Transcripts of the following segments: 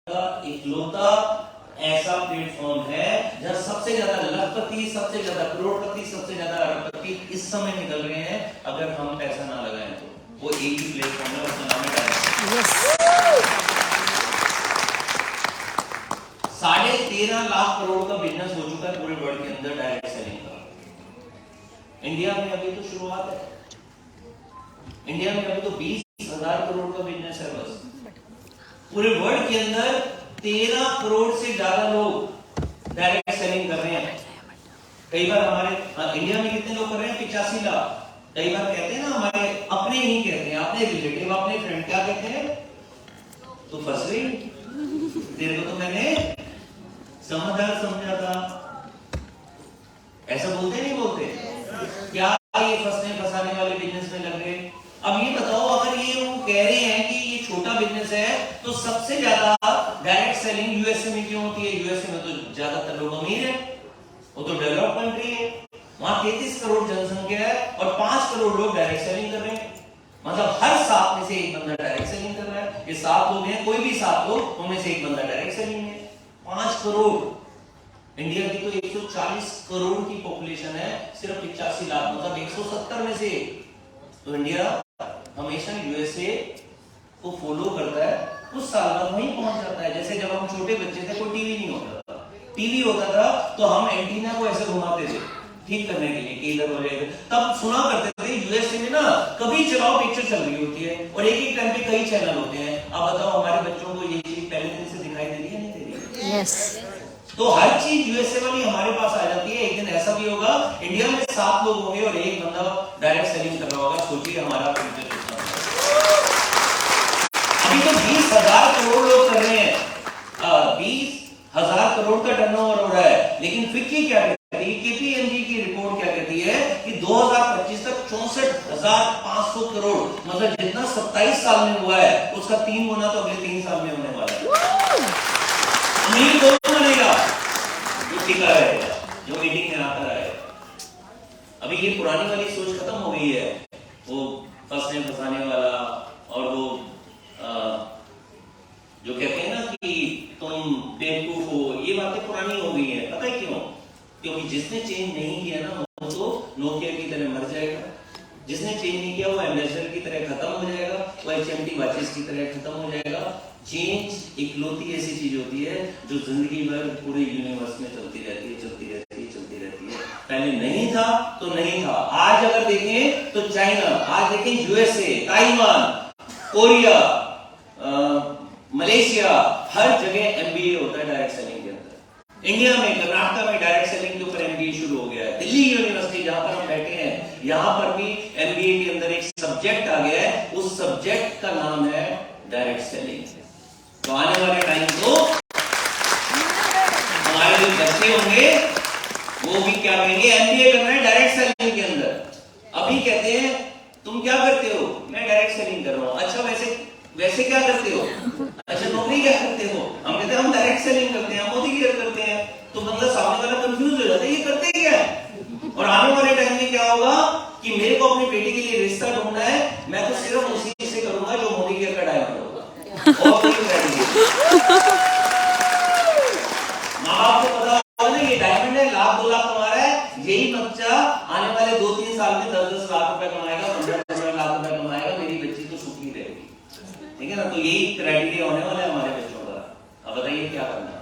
का इकलौता ऐसा प्लेटफॉर्म है जहां सबसे ज्यादा लखपति, सबसे ज्यादा करोड़पति, सबसे ज्यादा अरबपति इस समय निकल रहे हैं। अगर हम पैसा ना लगाएं तो वो एक ही प्लेटफॉर्म है, उसका नाम है डायरेक्ट। 13.5 लाख करोड़ का बिजनेस हो चुका है पूरे वर्ल्ड के अंदर डायरेक्ट सेलिंग का। इंडिया में अभी तो शुरुआत है। इंडिया में अभी तो 20,000 करोड़ का बिजनेस है बस। पूरे वर्ल्ड के अंदर 13 करोड़ से ज्यादा लोग डायरेक्ट सेलिंग कर रहे हैं। कई बार हमारे इंडिया में कितने लोग कर रहे हैं? 85 लाख। कई बार कहते हैं ना, हमारे अपने ही कहते हैं, अपने रिलेटिव, अपने फ्रेंड क्या कहते हैं? तो फंस गई, तेरे को तो मैंने समझदार समझा था। ऐसा बोलते नहीं बोलते? क्या ये फंसने फंसाने वाले बिजनेस में लग गए? अब ये बताओ, अगर ये वो कह रहे हैं कि ये छोटा बिजनेस है, तो सबसे ज्यादा डायरेक्ट सेलिंग यूएसए में क्यों होती है? यूएसए में तो ज्यादातर लोग अमीर है, वो तो डेवलप कंट्री है, वहां 33 करोड़ जनसंख्या है और 5 करोड़ लोग डायरेक्ट सेलिंग कर रहे हैं। मतलब हर 7 में से एक बंदा डायरेक्ट सेलिंग कर रहा है। ये 7 लोग हैं, कोई भी 7 लोग, उनमें से एक बंदा डायरेक्ट सेलिंग है। 5 करोड़। इंडिया की तो 140 करोड़ की पॉपुलेशन है, सिर्फ 85 लाख, मतलब 170 में से। तो इंडिया हमेशा यूएसए को फॉलो करता है, कुछ साल बाद वहीं पहुंच जाता है। जैसे जब हम छोटे बच्चे थे, कोई टीवी नहीं होता था। टीवी होता था तो हम एंटीना को ऐसे घुमाते थे ठीक करने के लिए कि इधर हो जाएगा। तब सुना करते थे यूएसए में ना, कभी चलाओ पिक्चर चल रही होती है और एक ही टाइम पे कई चैनल होते हैं। अब बताओ, हमारे बच्चों को ये चीज पहले दिन से दिखाई दे रही है, नहीं दे रही? यस। तो हर चीज यूएसए वाली हमारे पास आ जाती है। एक दिन ऐसा भी होगा, इंडिया में 7 लोग होंगे और एक बंदा डायरेक्ट सेलिंग कर रहा होगा। सोचिए हमारा फ्यूचर कितना होगा। अभी तो 20,000 करोड़ लोग कर रहे हैं, 20,000 करोड़ का टर्नओवर हो रहा है। लेकिन फिक्की क्या कहती है, केपीएमजी की रिपोर्ट क्या कहती है कि 2025 तक 64,500 करोड़, मतलब जितना 27 साल में हुआ है उसका 3 गुना तो अगले 3 साल में होने वाला है। अमीर कौन बनेगा? जो टिका रहेगा, जो मीटिंग में आता रहेगा। अभी ये पुरानी वाली सोच खत्म हो गई है, वो फंसने फंसाने वाला, और वो जो कहते हैं ना कि तुम बेवकूफ हो, ये बातें पुरानी हो गई है। पता है क्यों? क्योंकि जिसने चेंज नहीं किया ना, वो तो नोकिया की तरह मर जाएगा। जिसने चेंज नहीं किया वो एम्बेसडर की तरह खत्म हो जाएगा, वो एचएमटी वॉचेस की तरह खत्म हो जाएगा। चेंज इकलौती ऐसी चीज होती है जो जिंदगी भर पूरे यूनिवर्स में चलती रहती है, चलती रहती है, चलती रहती है। पहले नहीं था तो नहीं था। आज अगर देखें तो चाइना, आज देखें यूएसए, ताइवान, कोरिया, मलेशिया, हर जगह एमबीए होता है डायरेक्ट सेलिंग के अंदर। इंडिया में कर्नाटक में डायरेक्ट सेलिंग के ऊपर एमबीए शुरू हो गया है। दिल्ली यूनिवर्सिटी जहां पर हम बैठे हैं, यहां पर भी एमबीए के अंदर एक सब्जेक्ट आ गया है। उस सब्जेक्ट का नाम है डायरेक्ट सेलिंग। तो आने वाले टाइम को हमारे जो बच्चे होंगे वो भी क्या कहेंगे? एमबीए करना है डायरेक्ट सेलिंग के अंदर। अभी कहते हैं तुम क्या करते हो? मैं डायरेक्ट सेलिंग कर रहा हूं। अच्छा, वैसे क्या करते हो? अच्छा, नौकरी क्या करते हो? हम कहते हैं हम डायरेक्ट सेलिंग करते हैं, मोदी केयर करते हैं। तो बंदा सामने वाला कंफ्यूज हो जाता है, ये करते क्या है? और आने वाले टाइम में क्या होगा कि मेरे को अपनी बेटी के लिए रिश्ता ढूंढना है, मैं तो सिर्फ उसी से करूंगा जो मोदी केयर का ड्राइवर होगा। और कोई माँ बाप को पता होगा ना, ये डायमंड है, 1,00,000 2 लाख कमा रहा है, यही बच्चा आने वाले 2-3 साल में 10-10 लाख रुपए कमाएगा, 15-15 लाख रुपए कमाएगा, मेरी बच्ची तो सुखी रहेगी। ठीक है ना? तो यही क्राइटेरिया होने वाला है हमारे बच्चों का। अब बताइए क्या करना है?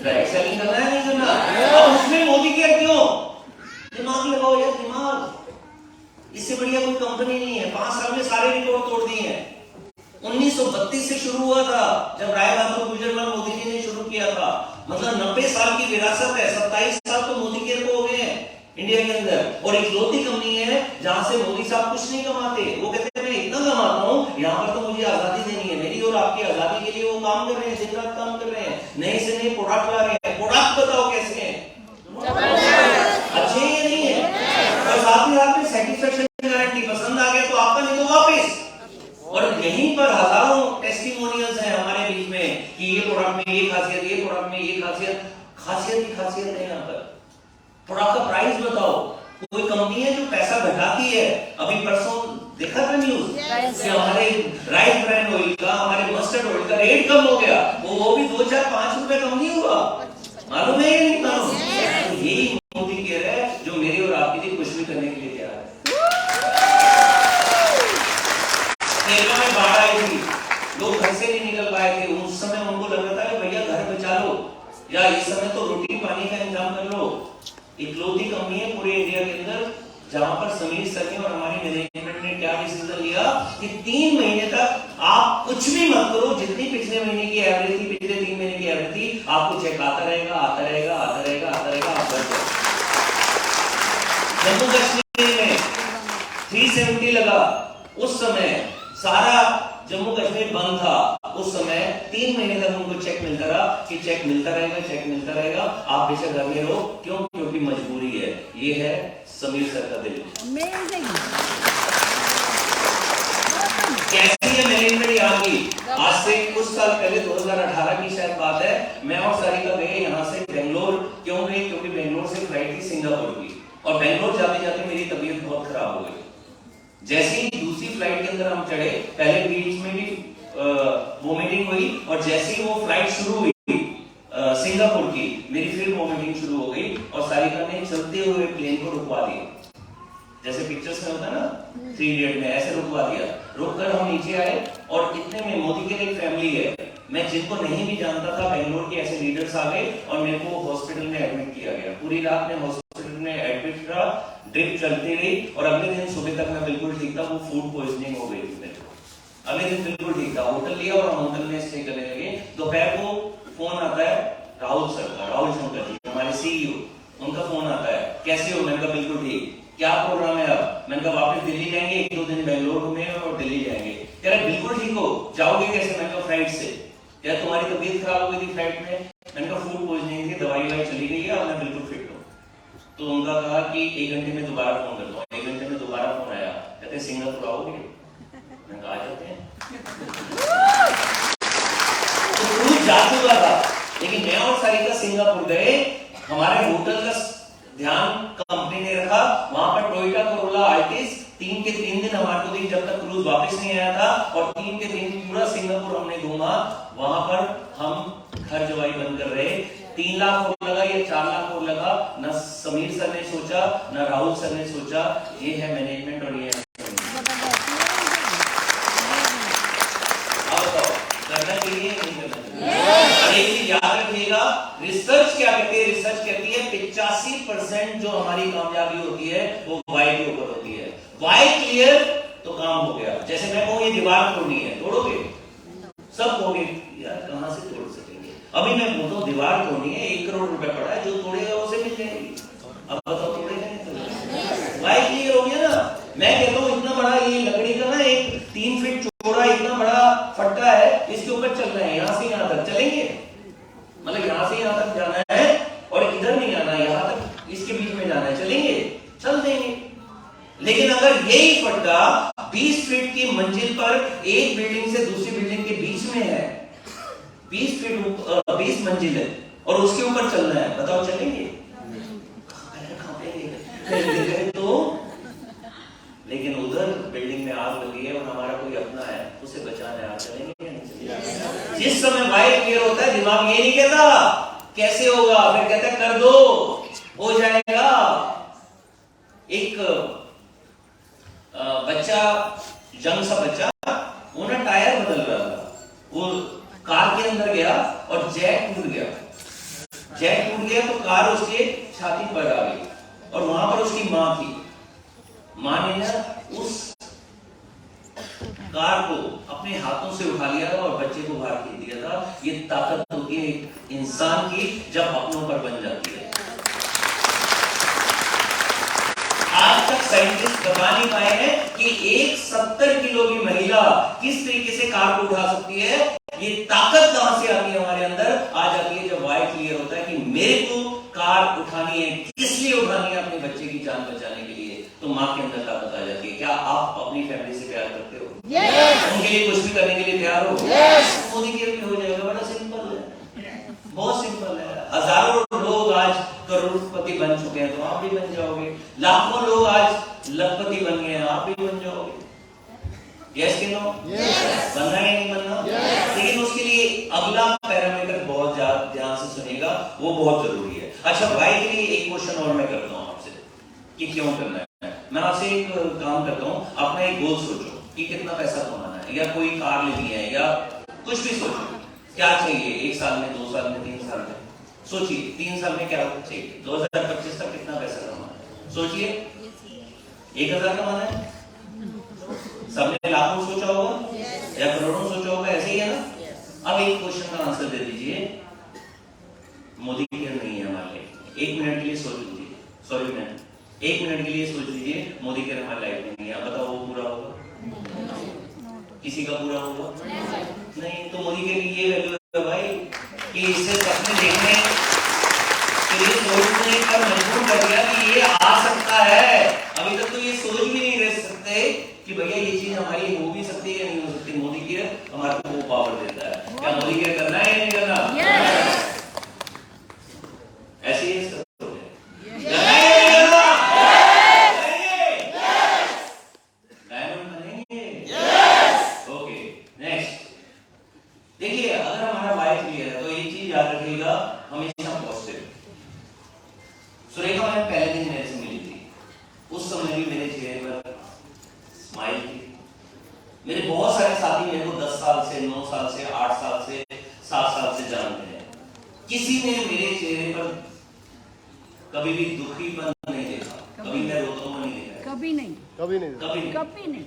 डायरेक्ट सेलिंग करना है, नहीं करना? अब उसमें मोदी केयर क्यों? दिमाग लगाओ यार, दिमाग। इससे बढ़िया कोई कंपनी नहीं है। 5 साल में सारे रिकॉर्ड तोड़ दिए हैं। 1932 से शुरू हुआ था, जब राय बहादुर गुजरलाल मोदी जी ने शुरू किया था। मतलब 90 साल की विरासत है। 27 साल तो मोदी केयर को हो गए हैं इंडिया के अंदर। और इकलौती कंपनी है जहां से मोदी साहब कुछ नहीं कमाते। वो कहते हैं मैं इतना कमाता हूं, यहाँ पर तो मुझे आजादी देनी है। मेरी और आपकी आजादी के लिए वो काम कर रहे हैं, दिन रात काम कर रहे हैं, नए से नए प्रोडक्ट ला रहे हैं। प्रोडक्ट बताओ कैसे हैं? अच्छे या नहीं है? और साथ ही साथ में सेटिस्फेक्शन गारंटी, पसंद आ गया तो आपका, नहीं तो वापस। और यहीं पर हजारों टेस्टिमोनियल्स हैं हमारे बीच में कि ये प्रोडक्ट में ये खासियत, ये प्रोडक्ट में ये खासियत। खासियत ही खासियत है यहाँ पर। प्रोडक्ट का प्राइस बताओ। कोई कंपनी है जो पैसा घटाती है? अभी परसों देखा था न्यूज कि हमारे राइस ब्रांड ऑयल का, हमारे मस्टर्ड ऑयल का रेट कम हो गया, वो भी 2, 4, 5 रुपए कम नहीं हुआ। मालूम है या नहीं मालूम? तो यही मोदी कह रहा है जो मेरे और आपके लिए कुछ भी करने के लिए तैयार है। केरला में बाढ़ आई थी, लोग घर से नहीं निकल पाए थे, उस समय उनको लग रहा था कि भैया घर बचा लो या इस समय तो रोटी पानी का इंतजाम कर लो। इकलौती कंपनी है पूरे इंडिया के अंदर जहां पर समीर सर ने और हमारी मैनेजमेंट ने क्या डिसीजन लिया कि 3 महीने तक आप कुछ भी मत करो, जितनी पिछले महीने की एवरेज थी, पिछले 3 महीने की एवरेज थी, आपको चेक आता रहेगा, आता रहेगा, आता रहेगा, आता रहेगा, आप बच जाओ। जम्मू कश्मीर में 370 लगा, उस समय सारा जम्मू कश्मीर बंद था, उस समय 3 महीने तक उनको चेक मिलता रहा कि चेक मिलता रहेगा, चेक मिलता रहेगा, आप बेशक घर में रहो। क्यों? क्योंकि मजबूरी है। ये है समीर सर का दिल। कैसी है मैनेजमेंट यहाँ की? आज से कुछ साल पहले 2018 की शायद बात है, मैं और सारिका गए यहाँ से बेंगलोर। क्यों गए? क्योंकि बेंगलोर से फ्लाइट थी सिंगापुर की, और बेंगलोर जाते जाते मेरी तबीयत बहुत खराब हो गई। जैसे ही दूसरी फ्लाइट के अंदर हम चढ़े, पहले बीच में भी वोमिटिंग हुई, और जैसे ही वो फ्लाइट शुरू हुई सिंगापुर की, मेरी फिर वोमिटिंग शुरू हो गई, और सारिका ने चलते हुए प्लेन को रुकवा दिया। जैसे पिक्चर्स में होता है ना 3 इडियट में, ऐसे रुकवा दिया। रुककर हम नीचे आए, और इतने में मोदी के एक फैमिली है, मैं जिनको नहीं भी जानता था, बेंगलोर के ऐसे लीडर्स आ गए और मेरे को हॉस्पिटल में एडमिट किया गया। पूरी रात में हॉस्पिटल में एडमिट रहा, ड्रिप चलती रही, और अगले दिन सुबह तक मैं बिल्कुल ठीक था। वो फूड पॉइजनिंग हो गई थी मेरे को। अगले दिन बिल्कुल ठीक था, होटल लिया और हम होटल में स्टे करने लगे। दोपहर को फोन आता है राहुल सर का, राहुल शंकर जी हमारे सीईओ, उनका फोन आता है, कैसे हो? मैंने कहा बिल्कुल ठीक। क्या प्रोग्राम है अब? मैंने कहा वापस दिल्ली जाएंगे, 1-2 दिन बेंगलोर घूमे और दिल्ली जाएंगे। कह रहे बिल्कुल ठीक हो, जाओगे कैसे? मैंने कहा फ्लाइट से। क्या तुम्हारी तबीयत खराब हो गई थी फ्लाइट में? मैंने कहा फूड पॉइजनिंग थी, दवाई वाई चली गई है, अब मैं बिल्कुल फिट हूँ। तो उनका कहा कि 1 घंटे में दोबारा फोन करता हूँ। 1 घंटे में दोबारा फोन आया, कहते सिंगापुर आओगे? मैंने कहा आ जाते हैं। तो जा चुका था, लेकिन मैं और सारिका सिंगापुर गए। हमारे होटल का ध्यान कंपनी ने रखा, वहां पर टोयोटा कोरोला आर्टिस 3 के 3 दिन हमारे को दी, जब तक क्रूज वापस नहीं आया था, और 3 के 3 पूरा सिंगापुर हमने घूमा। वहां पर हम घर जवाई बन कर रहे। 3 लाख और लगा या 4 लाख और लगा, न समीर सर ने सोचा, न राहुल सर ने सोचा। ये है मैनेजमेंट और ये है करना चाहिए, नहीं करना चाहिए। एक चीज याद रखिएगा, रिसर्च क्या कहती है? रिसर्च कहती है 85% जो हमारी कामयाबी होती है वो वाई के ऊपर होती है। वाई क्लियर तो काम हो गया। जैसे मैं कहूँ ये दीवार तोड़नी है, तोड़ोगे? सब कहोगे यार कहां से तोड़ सकेंगे? अभी मैं बोलता हूँ दीवार तोड़नी है, 1 करोड़ रुपए पड़ा है, जो तोड़ेगा उसे मिल जाएगी। अब बताओ तोड़ेगा नहीं तोड़ेगा? वाई क्लियर हो गया ना। मैं कहता हूँ इतना बड़ा ये लकड़ी का ना एक 3 फीट चौड़ा इतना बड़ा फट्टा है, इसके ऊपर चल रहे हैं, यहां से यहां तक चलेंगे, मतलब यहां से यहां तक जाना है और इधर नहीं आना, यहां तक इसके बीच में जाना है, चलेंगे? चल देंगे। लेकिन अगर यही फट्टा 20 फीट की मंजिल पर एक बिल्डिंग से दूसरी बिल्डिंग के बीच में है, 20 मंजिल है, और उसके ऊपर चलना है, बताओ चलेंगे? तो लेकिन उधर बिल्डिंग में आग लगी है और हमारा कोई अपना है, उसे बचाना है, चलेंगे या नहीं चलेंगे? जिस समय वाई क्लियर होता है, दिमाग ये नहीं कहता कैसे होगा, फिर कहता है कर दो, हो जाएगा। एक बच्चा, यंग सा बच्चा, वो ना टायर बदल रहा था, वो कार के अंदर गया और जैक टूट गया। जैक टूट गया तो कार उसके छाती पर आ गई, और वहां पर उसकी मां थी। मां ने ना उस कार को अपने हाथों से उठा लिया था और बच्चे को बाहर खींच दिया था। ये ताकत होती है एक इंसान की जब अपनों पर बन जाती है। आज तक साइंटिस्ट बता नहीं पाए हैं कि एक 70 किलो की महिला किस तरीके से कार को उठा सकती है। ये ताकत कहां से आती है हमारे अंदर? आ जाती है जब वाई क्लियर होता है कि मेरे को कार उठानी है, किस लिए उठानी है? अपने बच्चे की जान बचाने के लिए। तो माँ के अंदर ताकत आ जाती है। क्या आप अपनी फैमिली से प्यार करते हो? उनके लिए कुछ भी करने के लिए तैयार हो? मोदी के लिए हो जाएगा। बड़ा सिंपल है, बहुत सिंपल है। हजारों लोग आज करोड़पति बन चुके हैं, तो आप भी बन जाओगे। लाखों लोग आज लखपति बन गए हैं, आप भी बन जाओगे। अगला पैरामीटर बहुत ध्यान से सुनिएगा, वो बहुत जरूरी है। अच्छा भाई के लिए एक क्वेश्चन और मैं करता हूँ आपसे कि क्यों करना है। मैं आपसे एक काम करता हूँ, अपना एक गोल सोचो कि कितना पैसा कमाना है, या कोई कार लेनी है, या कुछ भी सोचो क्या चाहिए 1 साल में, 2 साल में, 3 साल में। सोचिए 3 साल में क्या चाहिए, 2025 तक कितना पैसा कमाना है, सोचिए। 1000 कमाना है, सबने लाखों सोचा होगा या करोड़ों सोचा होगा, ऐसे ही है ना। अब एक क्वेश्चन का आंसर दे दीजिए, मोदी केयर नहीं है हमारे लिए, 1 मिनट के लिए सोच लीजिए, सॉरी मिनट, 1 मिनट के लिए सोच लीजिए मोदी केयर हमारी लाइफ में नहीं है। बताओ वो पूरा होगा? किसी का पूरा होगा? नहीं। तो मोदी के लिए ये वैल्यू है भाई कि इससे सपने देखने के लिए सोचने पर मजबूर कर दिया कि ये आ सकता है। अभी तक तो ये सोच भी नहीं रह सकते कि भैया ये चीज हमारी हो भी सकती है या नहीं हो सकती। मोदी केयर हमारे को वो पावर देता है। क्या मोदी केयर करना है या नहीं करना? ऐसे ही देखिए, अगर हमारा वाई क्लियर है तो एक चीज याद रखिएगा, हमेशा पॉजिटिव। सुरेखा मैम पहले दिन मेरे से मिली थी, उस समय भी मेरे चेहरे पर स्माइल थी। मेरे बहुत सारे साथी मेरे को 10 साल से, 9 साल से, 8 साल से, 7 साल से जानते हैं। किसी ने मेरे चेहरे पर कभी भी दुखीपन नहीं देखा, कभी मैं रोता हुआ नहीं देखा, कभी नहीं, कभी नहीं, कभी नहीं, कभी नहीं।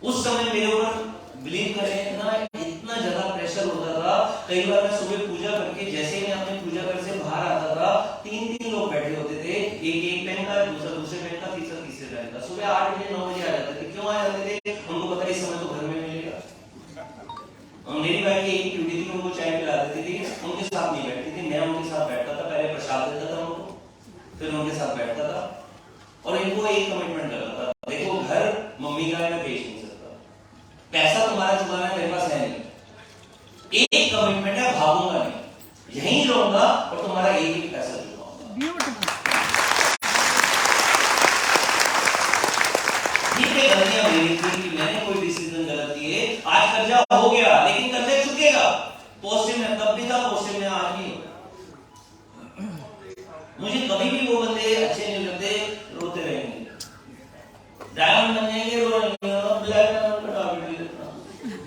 उस समय मेरे ऊपर बिलीव करें ना, इतना ज्यादा प्रेशर होता था। कई बार मैं सुबह पूजा करके जैसे मैं अपने पूजा घर से बाहर आता था, 3 लोग बैठे होते थे, एक पेन का, दूसरा दूसरे पेन का, तीसरा तीसरे पेन का। सुबह 8 बजे 9 बजे आ जाते थे। क्यों आ जाते थे? उनको पता इस समय तो घर में मिलेगा। मेरी भाई की एक ड्यूटी थी, उनको चाय पिला देती थी, उनके साथ नहीं बैठती थी, मैं उनके साथ बैठता था। पहले प्रसाद देता था उनको, फिर उनके साथ बैठता था और इनको एक कमिटमेंट करता था, देखो घर मम्मी का है, मैं बेच नहीं सकता, पैसा तुम्हारा चुकाना मेरे पास है नहीं, एक कमिटमेंट है, भागूंगा नहीं, यहीं रहूंगा और तुम्हारा एक ही पैसा चुकाऊंगा। ठीक है, गलतियां मेरी थी कि मैंने कोई डिसीजन गलत दिए, आज कर्जा हो गया लेकिन कर्जा चुकेगा। पॉजिटिव में तब भी था, पॉजिटिव में आज भी होगा। मुझे कभी भी वो बंदे अच्छे नहीं लगते, रोते रहेंगे, डायमंड बन जाएंगे, रो रहेंगे,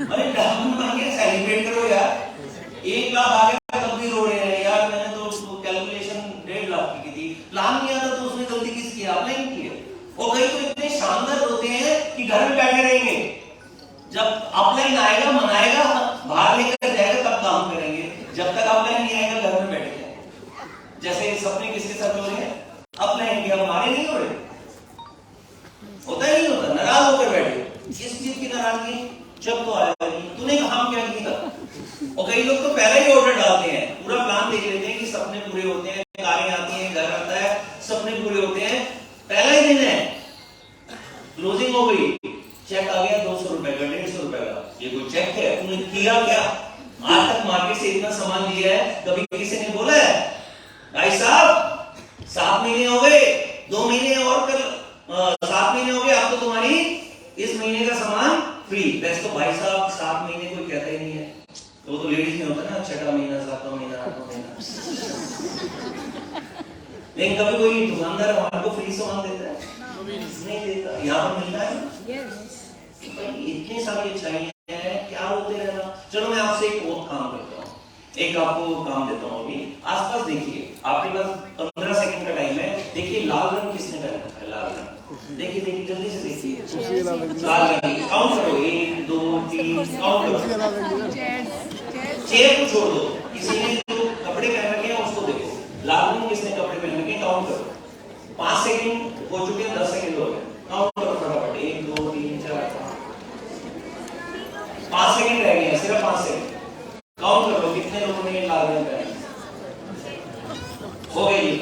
अरे डायमंड बन के सेलिब्रेट करो यार। 1 लाख आ गया तब भी रो रहे हैं यार, मैंने तो कैलकुलेशन 1.5 लाख की थी, प्लान नहीं आता तो उसने गलती किस की? आपने ही की है। और कई तो इतने शानदार होते हैं कि घर में बैठे रहेंगे, जब अपलाइन आएगा मनाएगा, बाहर लेकर जाएगा तब काम करेंगे, जब तक अपलाइन नहीं आएगा घर में बैठे। जैसे सपने किसके साथ हो रहे हैं? अपलाइन के, हमारे नहीं हो रहे, होता ही नहीं होता, नाराज होकर बैठे। किस चीज की नाराजगी? जब तो आया नहीं, तूने काम क्या किया? और कई लोग तो पहले ही ऑर्डर डालते हैं, पूरा प्लान देख लेते हैं कि सपने पूरे होते हैं, कारें आती हैं, घर आता है, सपने पूरे होते हैं, पहला ही दिन है, क्लोजिंग हो गई, चेक आ गया 200 रुपए का, 150 रुपए का। ये कोई चेक है? तूने किया क्या? आज तक मार्केट से इतना सामान लिया है, कभी किसी ने बोला है भाई साहब 7 महीने हो गए, 2 महीने और कर, 7 महीने हो गए, अब तो तुम्हारी इस महीने का सामान फ्री। वैसे तो भाई साहब 7 महीने कोई कहता ही नहीं है, तो वो तो लेडीज में होता है ना, 6वां महीना, 7वां महीना, 8वां महीना। लेकिन कभी कोई दुकानदार हमारे को फ्री सामान देता है? नहीं देता। यहाँ पर मिलता है इतनी सारी अच्छाई है, क्या होते रहना। चलो मैं आपसे एक और काम करता हूँ, एक आपको काम देता हूँ। अभी आसपास देखिए, आपके पास 15 सेकंड का टाइम है। देखिए लाल रंग किसने पहना है? लाल रंग, देखिए देखिए जल्दी से देखिए, लाल रंग काउंट करो, 1 2 3 काउंट करो। चेयर को छोड़ दो, किसी ने जो कपड़े पहन रखे हैं उसको देखो। लाल रंग किसने कपड़े पहन रखे हैं? काउंट करो। 5 सेकंड हो चुके हैं, 10 सेकंड हो गए, काउंट करो फटाफट। 1 2 3 4 5 सेकंड रह गए हैं, सिर्फ 5 सेकंड। काउंट करो कितने लोगों ने लाल रंग पहना। हो गई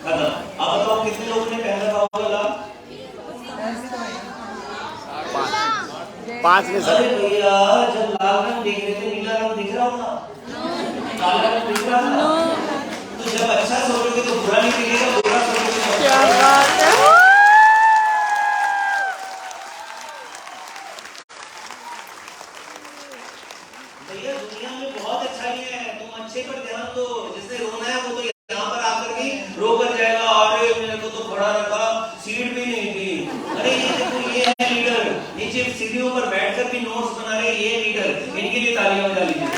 खत्म। अब बताओ कितने लोगों ने पहन रखा होगा लाल? 5 में। अरे भैया जब लाल रंग देख रहे थे, नीला रंग दिख रहा होगा, काला रंग दिख रहा था। तो जब अच्छा सोचोगे तो बुरा नहीं दिखेगा, बुरा सोचोगे तो क्या बात है। भैया दुनिया में बहुत अच्छाई है, बच्चे पर ध्यान दो, जिसने रोना है वो तो यहाँ पर आकर के रो कर जाएगा, अरे मेरे को तो खड़ा रखा, सीट भी नहीं थी। अरे ये देखो, ये है लीडर, नीचे सीढ़ियों पर बैठकर भी नोट्स बना रहे, ये लीडर, इनके लिए तालियां बजा लीजिए।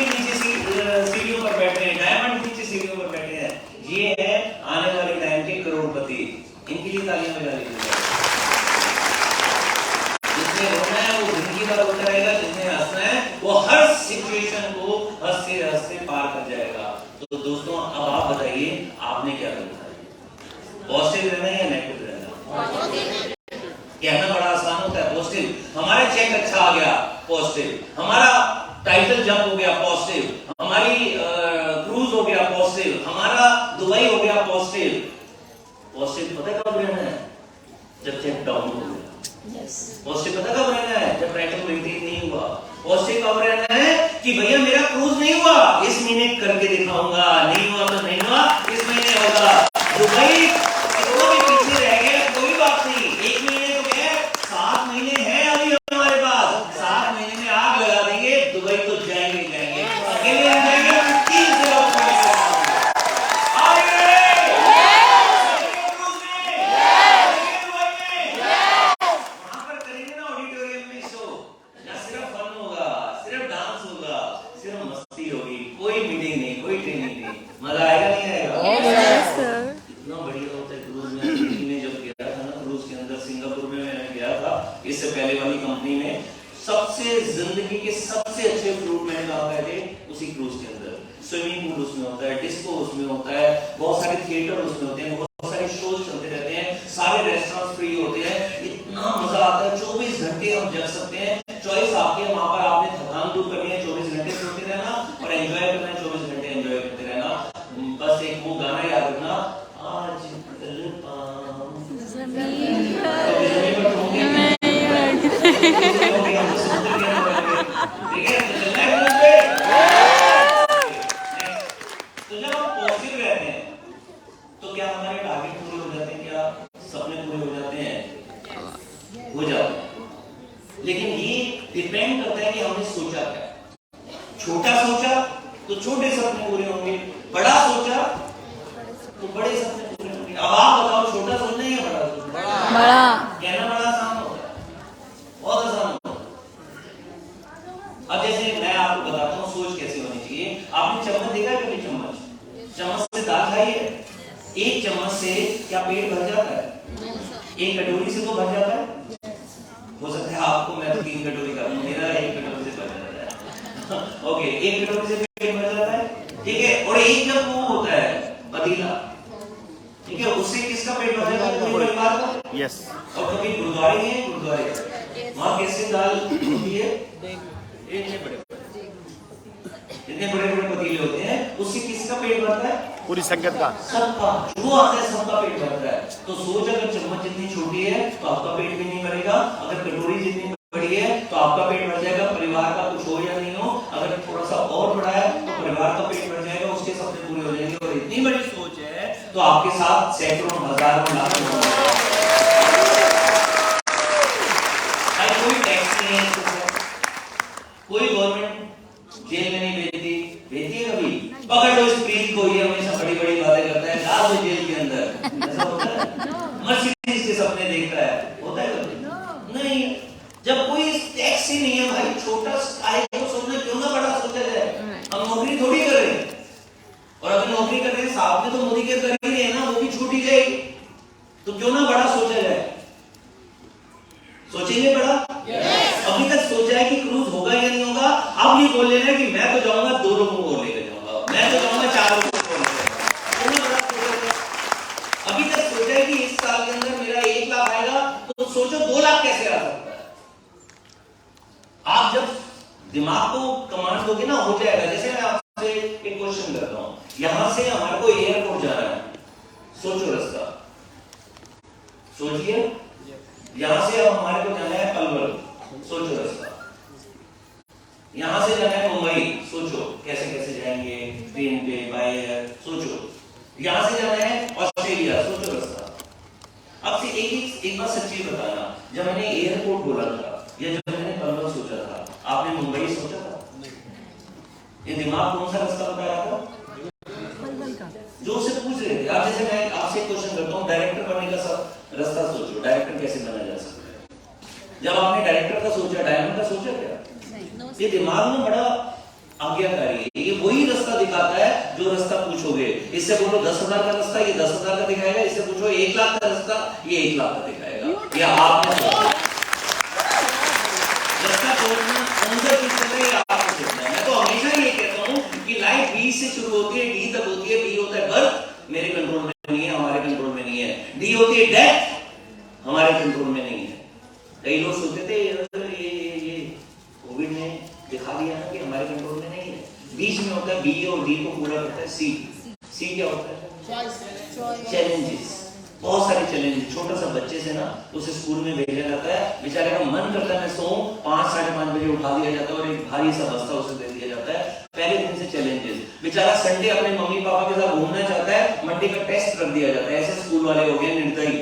नीचे सीढ़ियों पर बैठे हैं, डायमंड नीचे सीढ़ियों पर बैठे हैं, ये है आने वाले टाइम के करोड़पति, इनके लिए तालियां बजा लीजिए। जिसने रोना है वो जिंदगी भर रोता रहेगा, जिसने हंसना है वो हर सिचुएशन को हंसते हंसते पार कर जाएगा। तो दोस्तों अब आप बताइए, आपने क्या करना है? पॉजिटिव रहना है या नेगेटिव रहना? कहना बड़ा आसान होता है, पॉजिटिव। हमारा चेक अच्छा आ गया, पॉजिटिव। हमारा टाइटल जंप हो गया, पॉजिटिव। हमारी क्रूज हो गया, पॉजिटिव। हमारा दुबई हो गया, पॉजिटिव। पॉजिटिव पता कब रहना है? जब चेक डाउन हो गया। पॉजिटिव पता कब रहना है? जब टाइटल मेंटेन नहीं हुआ। पॉजिटिव कब रहना है? कि भैया मेरा क्रूज नहीं हुआ, इस महीने करके दिखाऊंगा, नहीं हुआ तो नहीं हुआ, इस महीने होगा। दुबई कितना भी पीछे रह गया कोई बात नहीं, 1 महीने तो क्या, 7 महीने हैं अभी हमारे पास, 7 महीने में आग लगा देंगे, दुबई तो जाएंगे जाएंगे, अकेले आ जाएंगे, 3 से इससे पहले वाली कंपनी में सबसे जिंदगी के सबसे अच्छे फ्रूट मैंने कहा गए थे उसी क्रूज के अंदर। स्विमिंग पूल उसमें होता है, डिस्को उसमें होता है, बहुत सारे थिएटर उसमें होते हैं, बहुत सारे शोज चलते रहते हैं, सारे रेस्टोरेंट फ्री होते हैं, इतना मजा आता है, 24 घंटे हम जग सकते हैं। चॉइस आपकी है, वहां पर आपने थकान दूर करनी है, 24 घंटे सोते रहना और एंजॉय करना है, 24 घंटे एंजॉय करते रहना। बस एक वो गाना याद रखना, आज लेकिन ये डिपेंड करता है कि हमने सोचा क्या। छोटा सोचा तो छोटे सपने पूरे होंगे, बड़ा सोचा तो बड़े सपने पूरे होंगे। अब आप बताओ, छोटा सोचना है या बड़ा सोचना? बड़ा। कहना बड़ा आसान होता है, बहुत आसान होता है। अब जैसे मैं आपको बताता हूँ सोच कैसे होनी चाहिए। आपने चम्मच देखा है कभी? चम्मच से दाल खाई है? एक चम्मच से क्या पेट भर जाता है? एक कटोरी से तो भर जाता है। हो सकता है आपको, मैं तो 3 कटोरी का, मेरा 1 कटोरी से भर जाता है। ओके, 1 कटोरी से पेट भर जाता है, ठीक है। और एक जब वो होता है पतीला, ठीक है, उससे किसका पेट भर जाता है? पूरे परिवार का। यस। और कभी गुरुद्वारे गए? गुरुद्वारे वहां कैसे दाल होती है? इतने बड़े बड़े पतीले होते हैं, उससे किसका पेट भरता है? पूरी संगत का, सबका। जो आता है सबका पेट भरता है। तो सोच, अगर चम्मच जितनी छोटी है तो आपका पेट भी नहीं भरेगा, अगर कटोरी जितनी बड़ी है तो आपका पेट भर जाएगा, परिवार का कुछ हो या नहीं हो। अगर थोड़ा सा और बड़ा है तो परिवार का पेट भर जाएगा, उसके सपने पूरे हो जाएंगे। और इतनी बड़ी सोच है तो आपके साथ सैकड़ों हजारों लाखों कोई टैक्स नहीं है, कोई गवर्नमेंट जेल में नहीं भेजती है कभी? पकड़ लो इस प्रीत को, ये हमेशा बड़ी बड़ी बातें करता है, डाल दो जेल के अंदर। ऐसा होता है? मर्सिडीज के सपने देखता है, होता है कभी? नहीं। जब कोई टैक्स ही नहीं है भाई, छोटा आए तो सोचना क्यों ना बड़ा सोचा जाए। हम नौकरी थोड़ी कर रहे हैं, और अगर नौकरी कर रहे हैं साहब ने तो मोदी के कर ही रहे हैं ना, वो भी छूट ही जाएगी, तो क्यों ना बड़ा सोचा जाए। सोचेंगे बड़ा? अभी तक सोचा है कि क्रूज होगा या नहीं होगा? अब ये बोल लेना कि मैं तो जाऊंगा 2 लोगों को लेकर जाऊंगा, मैं तो जाऊंगा 4 लोगों को लेकर। अभी तक सोचा है कि इस साल के अंदर मेरा 1 लाख आएगा, तो सोचो 2 लाख कैसे आ सकता है। आप जब दिमाग को कमांड दोगे ना, हो जाएगा। जैसे मैं आपसे एक क्वेश्चन करता हूं, यहां से हमारे को एयरपोर्ट जाना है, सोचो रास्ता, सोचिए। यहां से अब हमारे को जाना है पलवल, सोचो रास्ता। यहां से जाना है मुंबई, सोचो कैसे कैसे जाएंगे, ट्रेन पे, बाय एयर, सोचो। यहां से जाना है ऑस्ट्रेलिया, सोचो रास्ता। अब से एक बात सच्ची बताना, जब मैंने एयरपोर्ट बोला था या जब मैंने पलवल सोचा था, आपने मुंबई सोचा था? ये दिमाग कौन सा रास्ता बता रहा था? जो उसे पूछ रहे थे आप, जैसे मैं आपसे क्वेश्चन करता हूँ, डायरेक्टर बनने का सब रास्ता सोचो, डायरेक्टर कैसे बना जा सकता है? जब आपने डायरेक्टर का सोचा, डायमंड का सोचा क्या? ये दिमाग में बड़ा आज्ञाकारी है, ये वही रास्ता दिखाता है जो रास्ता पूछोगे। इससे बोलो 10,000 का रास्ता, ये 10,000 का दिखाएगा। इससे पूछो 1 लाख का रास्ता, ये 1 लाख का दिखाएगा। ये आपने रास्ता छोड़ना अंदर किसने आपको सोचना है। मैं तो हमेशा ये कहता हूँ कि लाइफ बी से शुरू होती है, डी तक होती है। बी होता है बर्थ, मेरे कंट्रोल में नहीं है, हमारे कंट्रोल में नहीं है। डी होती है डेथ, हमारे कंट्रोल में नहीं है। कई लोग सोचते थे ये कोविड ने दिखा दिया ना कि हमारे कंट्रोल में नहीं है। बीच में होता है बी और डी को पूरा करता है सी। सी क्या होता है? चैलेंजेस, बहुत सारे चैलेंजेस। छोटा सा बच्चे से ना उसे स्कूल में भेजा जाता है, बेचारे का मन करता है मैं सोऊं, 5 साढ़े 5 बजे उठा दिया जाता है और एक भारी सा बस्ता उसे दे दिया जाता है। पहले दिन से चैलेंजेस, बेचारा संडे अपने मम्मी पापा के साथ घूमना चाहता है, मंडे का टेस्ट रख दिया जाता है। ऐसे स्कूल वाले हो गए निर्दयी।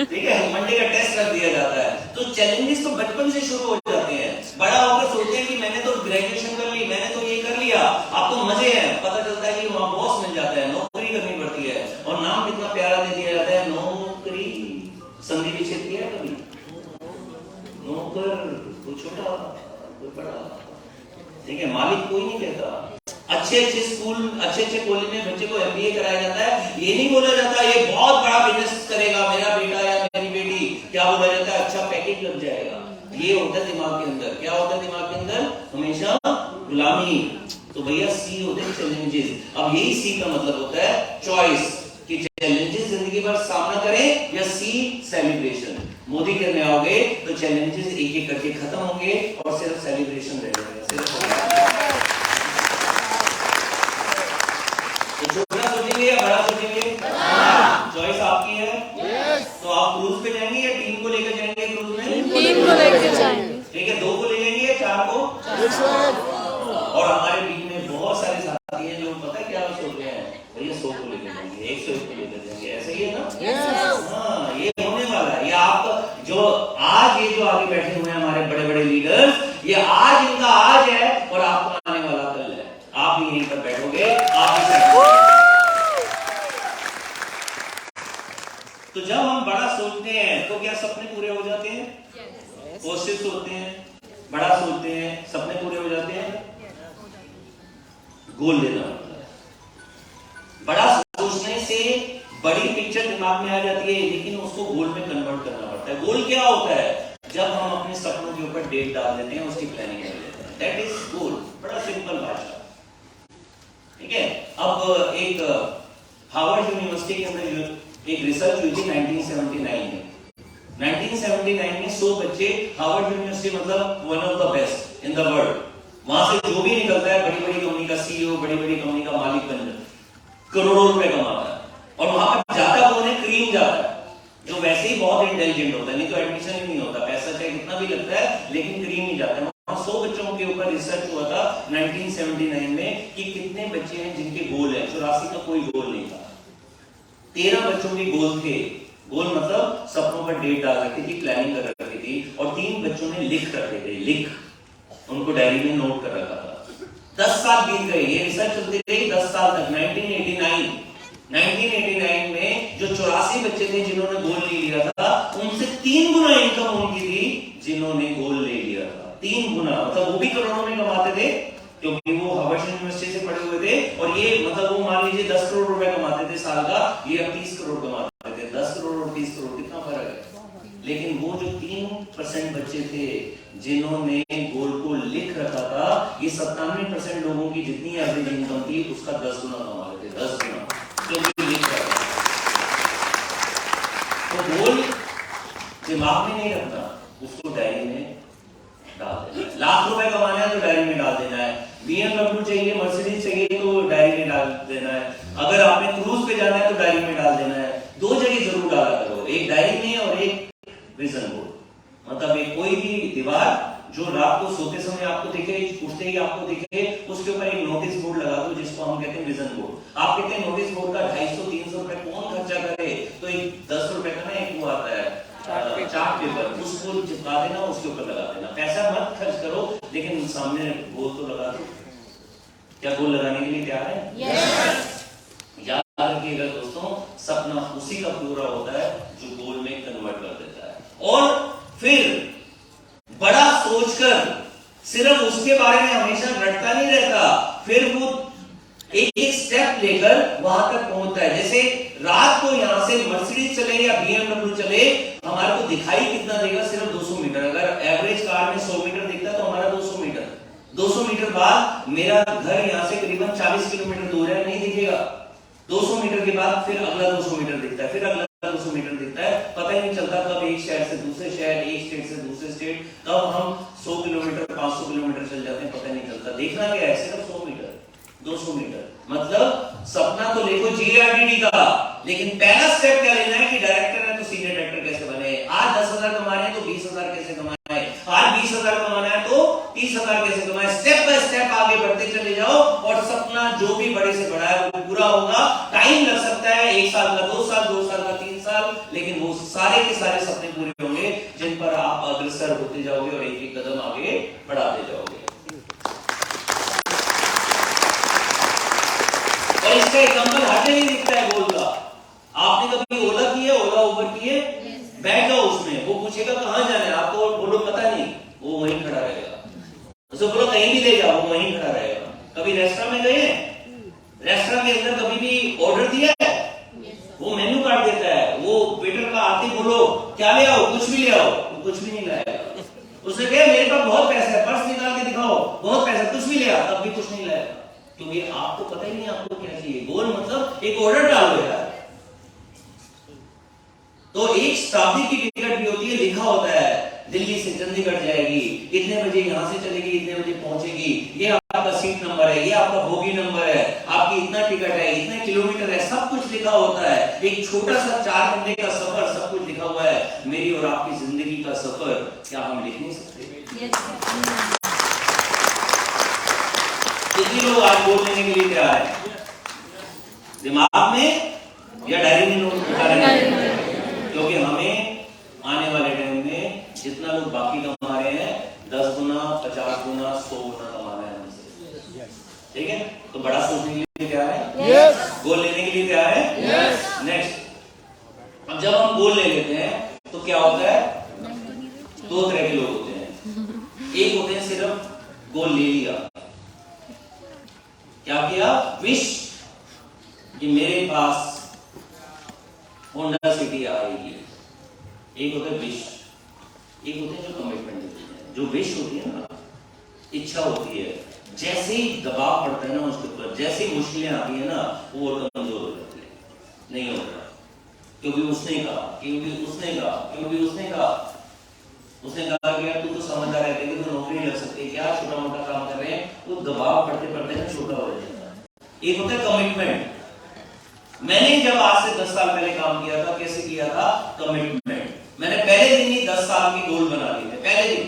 ठीक है, मंडे का टेस्ट रख दिया जाता है। तो चैलेंजेस तो बचपन से शुरू हो जाते हैं। बड़ा होकर सोचते हैं कि मैंने तो ग्रेजुएशन कर ली, मैंने तो ये कर लिया, अब तो मजे हैं। पता चलता है कि वहां बॉस मिल जाता है, नौकरी करनी पड़ती है, और नाम कितना प्यारा दे दिया जाता है, नौकरी। संधि विच्छेद किया कभी? नौकर, कोई छोटा कोई बड़ा, ठीक है, मालिक कोई नहीं कहता। अच्छे स्कूल, अच्छे कॉलेज में बच्चे को एमबीए कराया जाता है। ये नहीं बोला जाता ये बहुत बड़ा बिजनेस करेगा मेरा बेटा या मेरी बेटी। क्या बोला जाता है? अच्छा पैकेज लग जाएगा। ये होता है दिमाग के अंदर। क्या होता है दिमाग के अंदर? हमेशा गुलामी। तो भैया सी होते हैं चैलेंजेस। अब यही सी का मतलब होता है चॉइस, कि चैलेंजेस जिंदगी भर सामना करें या सी सेलिब्रेशन। मोदी करने आओगे तो चैलेंजेस एक एक करके खत्म होंगे और सिर्फ सेलिब्रेशन रहेगा। तो छोटा सोचेंगे या बड़ा सोचेंगे? चॉइस आपकी है। तो आप क्रूज पे जाएंगे या टीम को लेकर जाएंगे? क्रूज में टीम को लेकर जाएंगे। ठीक है, 2 को ले जाएंगे या 4 को? और हमारे बीच में बहुत सारे साथी हैं जो पता है क्या सोच रहे हैं, भैया 100 को लेकर जाएंगे, 101 को लेकर जाएंगे। ऐसे ही है ना? हाँ, ये होने वाला है। ये आप जो आज ये जो आगे बैठे हुए हैं हमारे बड़े बड़े लीडर्स, ये आज इनका आज है और आपका आने वाला कल है। आप भी यहीं पर बैठोगे, आप ही। तो जब हम बड़ा सोचते हैं तो क्या सपने पूरे हो जाते हैं? कोशिश सोचते हैं, बड़ा सोचते हैं, सपने पूरे हो जाते हैं। गोल लेना होता है। बड़ा सोचने से बड़ी पिक्चर दिमाग में आ जाती है, लेकिन उसको गोल में कन्वर्ट करना पड़ता है। गोल क्या होता है? जब हम अपने सपनों के ऊपर डेट डाल देते हैं, उसकी प्लानिंग कर लेते हैं, दैट इज गोल। बड़ा सिंपल भाषा, ठीक है। अब एक हार्वर्ड यूनिवर्सिटी के अंदर एक रिसर्च हुई थी 1979 में। 1979 में 100 बच्चे, हार्वर्ड यूनिवर्सिटी मतलब one of the best in the world, वहां से जो भी निकलता है बड़ी बड़ी कंपनी का सीईओ, बड़ी बड़ी कंपनी का मालिक बन जाता है, करोड़ों रुपए कमाता है। और वहां पर जाता कौन है? क्रीम जाता है, जो वैसे ही बहुत इंटेलिजेंट होता है, नहीं तो एडमिशन ही नहीं होता, पैसा चाहे कितना भी लगता है, लेकिन क्रीम ही जाता है। 100 बच्चों के ऊपर रिसर्च हुआ था 1979 में कि कितने बच्चे हैं जिनके गोल है। 84 का कोई गोल नहीं था, 13 बच्चों के गोल थे। गोल मतलब सपनों पर डेट डाल रखी थी, प्लानिंग कर रखी थी, और 3 बच्चों ने लिख रखे थे, उनको डायरी में नोट कर रखा था। 10 साल बीत गए, ये रिसर्च चलती रही 10 साल तक। 1989 में जो 84 बच्चे थे जिन्होंने गोल ले लिया था, उनसे 3 गुना इनकम उनकी थी जिन्होंने गोल ले लिया था। 3 गुना, मतलब वो भी करोड़ों में कमाते थे क्योंकि वो हार्वर्ड यूनिवर्सिटी से पढ़े हुए थे, और ये मतलब वो मान लीजिए 10 करोड़ रुपए कमाते थे साल का, ये अब 30 करोड़ कमाते थे। 10 करोड़ और 30 करोड़ कितना फर्क है। लेकिन वो जो 3% बच्चे थे जिन्होंने गोल को लिख रखा था, ये 97% लोगों की जितनी एवरेज इनकम थी उसका 10 गुना कमा रहे थे, 10 गुना, क्योंकि लिख रखा था। तो गोल दिमाग में नहीं रखना, उसको डायरी में डाल देना है। लाख रुपए कमाना है तो डायरी में डाल देना है। BMW चाहिए, मर्सिडीज चाहिए तो डायरी में डाल देना है। अगर आपने क्रूज पे जाना है तो डायरी में डाल देना है। 2 जगह जरूर डाला करो, एक डायरी में और एक विजन बोर्ड। मतलब एक कोई भी दीवार जो रात को सोते समय आपको दिखे, उठते ही आपको दिखे, उसके ऊपर एक नोटिस बोर्ड लगा दो जिसको हम कहते हैं विजन बोर्ड। आप कहते हैं नोटिस बोर्ड का 250-300 रुपए कौन खर्चा करे, तो एक 10 रुपए का ना एक वो आता है चार्ट पेपर, उसको चिपका देना, उसके ऊपर लगा देना। पैसा मत खर्च करो, लेकिन सामने गोल तो लगा दो। क्या गोल लगाने के लिए तैयार है? yes. याद रखिएगा दोस्तों, सपना उसी का पूरा होता है जो गोल में कन्वर्ट कर देता है। और फिर बड़ा सोचकर सिर्फ उसके बारे में हमेशा रटता नहीं रहता, फिर वो एक एक स्टेप लेकर वहां तक पहुंचता है। जैसे रात को यहां से मर्सिडीज चले या BMW चले, हमारे को दिखाई कितना देगा? सिर्फ 200 मीटर। अगर एवरेज कार में 100 मीटर दिखता है तो हमारा 200 मीटर। 200 मीटर बाद मेरा घर यहां से करीबन 40 किलोमीटर दूर है, नहीं दिखेगा। 200 मीटर के बाद फिर अगला 200 मीटर दिखता है, फिर अगला 200 मीटर दिखता है। पता ही नहीं चलता कब एक शहर से दूसरे शहर, एक स्टेट से दूसरे स्टेट, कब हम 100 किलोमीटर 500 किलोमीटर चल जाते हैं, पता नहीं चलता। देखना क्या है? सिर्फ 100 मीटर 200 मीटर। मतलब सपना तो देखो GRDD का, लेकिन पहला स्टेप क्या लेना है कि डायरेक्टर है तो सीनियर डायरेक्टर कैसे बने। आज 10,000 कमा रहे हैं तो 20,000 कैसे कमाए, आज 20,000 कमाना है तो 30,000 कैसे कमाए। स्टेप बाय स्टेप आगे बढ़ते चले जाओ और सपना जो भी बड़े से बड़ा है वो पूरा होगा। टाइम लग सकता है, 1 साल का, 2 साल, 2 साल का, 3 साल, लेकिन वो सारे के सारे सपने पूरे होंगे जिन पर आप अग्रसर होते जाओगे और एक एक कदम आगे बढ़ाते जाओगे। और इसका एग्जांपल हर जगह दिखता है गोल का। आपने कभी ओला की है, ओला उबर की है? बैठ जाओ उसमें, वो पूछेगा कहां जाना है, आपको बोलो पता नहीं, वो वहीं खड़ा रहेगा। उसको बोलो कहीं भी ले जाओ, वो वहीं खड़ा रहेगा। कभी रेस्टोरेंट में गए हैं? रेस्टोरेंट के अंदर कभी भी ऑर्डर दिया है? वो मेन्यू कार्ड देता है, वो वेटर का आते बोलो क्या ले आओ, कुछ भी ले आओ, वो कुछ भी नहीं लाएगा। उसने कहा मेरे पास बहुत पैसा है, पर्स निकाल के दिखाओ, बहुत पैसा, कुछ भी ले आ, तब भी कुछ नहीं लाएगा, क्योंकि आपको पता ही नहीं आपको क्या चाहिए। गोल मतलब एक ऑर्डर डालो यार। तो एक शताब्दी की टिकट भी होती है, लिखा होता है दिल्ली से चंडीगढ़ जाएगी, इतने बजे यहां से चलेगी, इतने बजे पहुंचेगी, ये आपका सीट नंबर है, ये आपका बोगी नंबर है, आपकी इतना टिकट है, इतने किलोमीटर है, सब कुछ लिखा होता है। एक छोटा सा 4 घंटे का सफर, सब कुछ लिखा हुआ है। मेरी और आपकी जिंदगी का सफर क्या हम लिख नहीं सकते? कितने लोग आज वोट लेने के लिए तैयार है? दिमाग में या डायरी में नोट करेंगे? क्योंकि हमें आने वाले टाइम में जितना लोग बाकी कमा रहे हैं 10 गुना, 50 गुना, 100 गुना कमाना है हमसे। ठीक है, तो बड़ा सोचने के लिए तैयार है? yes. गोल लेने के लिए तैयार है? yes. नेक्स्ट, अब जब हम गोल ले लेते हैं तो क्या होता है? 2 तरह के लोग होते हैं। एक होते हैं सिर्फ गोल ले लिया, क्या किया? विश कि मेरे पास होंडा सिटी आएगी। एक होता है विश, एक होते हैं जो कमिटमेंट देते हैं। जो विश होती है ना, इच्छा होती है, जैसे ही दबाव पड़ता है ना उसके ऊपर, जैसे मुश्किलें आती है ना, वो और कमजोर हो जाती है, नहीं होता, क्योंकि उसने कहा, क्योंकि उसने कहा, क्योंकि उसने कहा। उसने कहा कि यार तू तो समझदार है, लेकिन तो नौकरी लग सकती है, क्या छोटा मोटा काम कर रहे हैं, वो दबाव पड़ते पड़ते ना छोटा हो जाता है। एक होता है कमिटमेंट। मैंने जब आज से 10 साल पहले काम किया था, कैसे किया था? कमिटमेंट। मैंने पहले दिन ही 10 साल की गोल बना लिए थे, पहले दिन।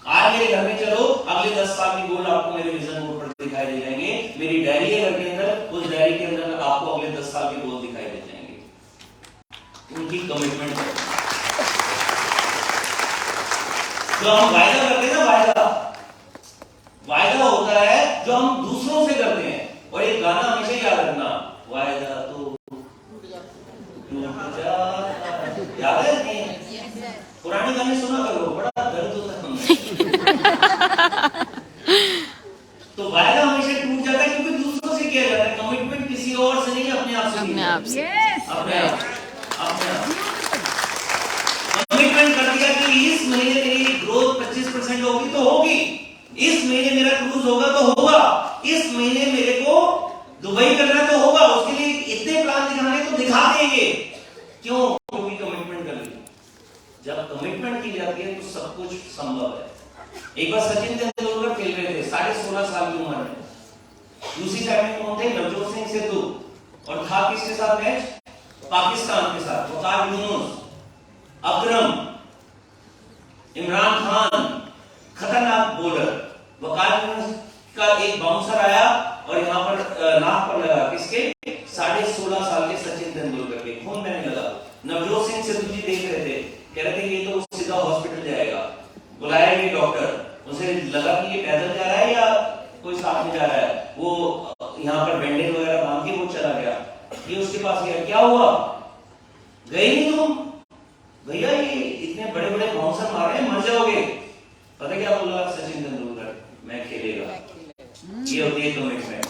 आज मेरे घर में चलो, अगले 10 साल की गोल आपको मेरे विजन बोर्ड पर दिखाई दे जाएंगे। मेरी डायरी है घर के अंदर, उस डायरी के अंदर आपको अगले 10 साल के गोल दिखाई दे जाएंगे। उनकी कमिटमेंट है। जो हम वायदा करते हैं ना, वायदा होता है जो हम दूसरों से करते हैं। और एक गाना हमेशा याद रखना, वायदा तो याद है? नहीं? पुराने गाने सुना करो, बड़ा दर्द होता है। तो वायदा हमेशा टूट जाता है क्योंकि दूसरों से किया जाता है। कमिटमेंट किसी और से नहीं, अपने आप से। अपने आप कमिटमेंट कर दिया कि इस महीने मेरी ग्रोथ 25% होगी तो होगी, इस महीने मेरा क्रूज होगा तो होगा, इस महीने मेरे को दुबई करना तो होगा, उसके लिए इतने प्लान दिखाने तो दिखा देंगे। क्यों? क्योंकि कमिटमेंट कर ली। जब कमिटमेंट की जाती है तो सब कुछ संभव है। एक बार सचिन तेंदुलकर खेल रहे थे 16.5 साल की उम्र में। दूसरी साइड में कौन थे? नवजोत सिंह सिद्धू। और था किसके साथ मैच? पाकिस्तान के साथ। वकार यूनुस, अकरम, इमरान खान, खतरनाक बॉलर। वकार यूनुस का एक बाउंसर आया और यहाँ पर नाक पर लगा, किसके? 16.5 साल के सचिन तेंदुलकर के खून बहने लगा। नवजोत सिंह सिद्धू जी देख रहे थे, कह रहे थे ये तो बुलाया ये डॉक्टर, उसे लगा कि ये पैदल जा रहा है या कोई साथ में जा रहा है, वो यहाँ पर बैंडेज वगैरह बांध के वो चला गया। ये उसके पास गया, क्या हुआ, गए नहीं तुम भैया, ये इतने बड़े बड़े बाउंसर मार रहे हैं, मर जाओगे। पता क्या बोला सचिन तेंदुलकर, मैं खेलेगा। ये होती है कमिटमेंट।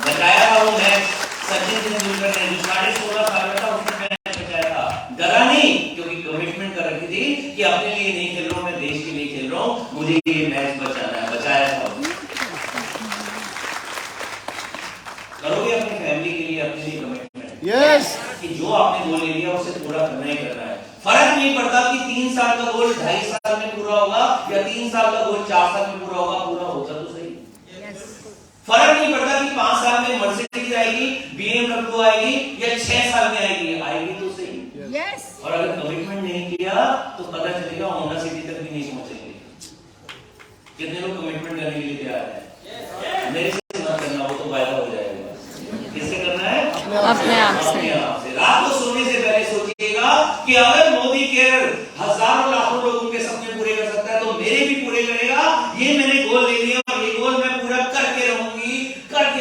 बचाया था वो मैच सचिन तेंदुलकर ने, जो 16.5 साल का था, उसने मैच बचाया था। डरा नहीं, क्योंकि कमिटमेंट कर रखी थी कि अपने लिए नहीं खेल रहा हूं, मैं देश के लिए खेल रहा हूं, मुझे ये मैच बचाना है। बचाया था। करोगे अपनी फैमिली के लिए, अपने लिए कमिटमेंट। यस, कि जो आपने गोल ले लिया उसे पूरा करना ही करना है। फर्क नहीं पड़ता कि 3 साल का गोल 2.5 साल में पूरा होगा या 3 साल का गोल 4 साल में पूरा होगा, पूरा होगा तो सही। फर्क नहीं पड़ता कि 5 साल में मर्सिडीज आएगी, BMW आएगी या 6 साल में आएगी, आएगी तो सही। और अगर कमिटमेंट नहीं किया तो पता चलेगा होंडा सिटी तक भी नहीं पहुंचेंगे। कितने लोग कमिटमेंट करने के लिए तैयार है? मेरे से मत करना, वो तो वायदा हो जाएगा। किससे करना है? अपने आप से। रात को सोने से पहले सोचिएगा कि अगर मोदी केयर हजारों लाखों लोगों के सपने पूरे कर सकता है तो मेरे भी पूरे करेगा। ये मैंने गोल ले लिया और ये गोल मैं पूरा करके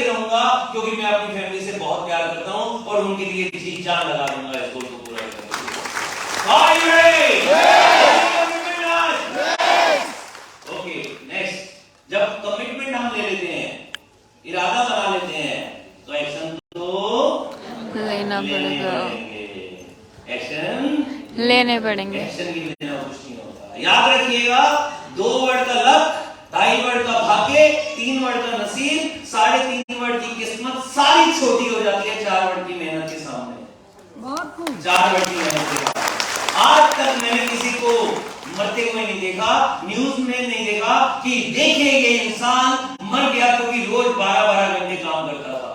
रहूंगा, क्योंकि मैं अपनी फैमिली से बहुत प्यार करता हूं और उनके लिए जी जान लगा दूंगा इस गोल को पूरा करने के लिए। ओके, नेक्स्ट, जब कमिटमेंट हम ले लेते हैं, इरादा बना लेते हैं, तो एक्शन तो लेना पड़ेगा। एक्शन लेने पड़ेंगे। एक्शन की बिना कुछ नहीं होता। याद रखिएगा, 2 वर्ड का लक, 2.5 वर्ड का भाग्य, 3 वर्ड का नसीब, 3.5 वर्ड की किस्मत सारी छोटी हो जाती है 4 वर्ड की मेहनत के सामने। 4 वर्ड की मेहनत के सामने। आज तक मैंने किसी को मरते हुए नहीं देखा, न्यूज में नहीं देखा कि देखिए ये इंसान मर गया क्योंकि रोज 12-12 घंटे काम करता था।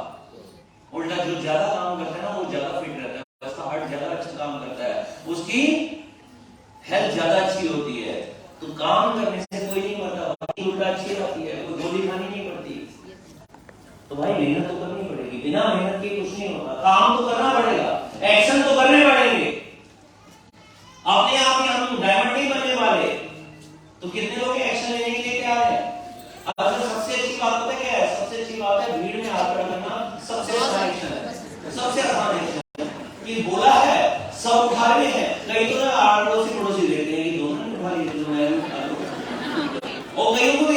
उल्टा जो ज्यादा काम करता है ना, वो ज्यादा फिट रहता है, उसका हार्ट ज्यादा अच्छा काम करता है, उसकी हेल्थ ज्यादा अच्छी होती है। तो काम करने से कोई नहीं मरता, उल्टा अच्छी रहती है, कोई गोली खानी नहीं पड़ती। तो भाई मेहनत तो करनी पड़ेगी, बिना मेहनत के कुछ नहीं होता। काम तो करना पड़ेगा, एक्शन तो करने पड़ेंगे। अपने आप ही हम डायमंड नहीं बनने वाले। तो कितने लोग एक्शन लेने के लिए तैयार हैं? अब सबसे अच्छी बात पता क्या है? सबसे अच्छी बात है भीड़ में हाथ खड़ा करना, सबसे आसान एक्शन है, सबसे आसान एक्शन। कि बोला है, सब उठा रहे हैं, कई तो ना पड़ोसी लेते हैं कि दोनों ने उठा लिए, और कईयों को